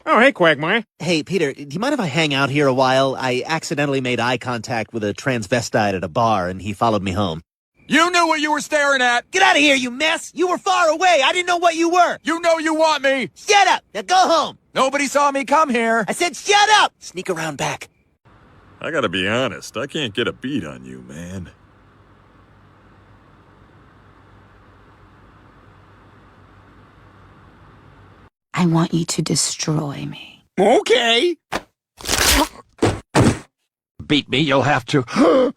Oh, hey, Quagmire. Hey, Peter, do you mind if I hang out here a while? I accidentally made eye contact with a transvestite at a bar, and he followed me home. You knew what you were staring at! Get out of here, you mess! You were far away! I didn't know what you were! You know you want me! Shut up! Now go home! Nobody saw me come here! I said shut up! Sneak around back. I gotta be honest, I can't get a beat on you, man. I want you to destroy me. Okay. Beat me, you'll have to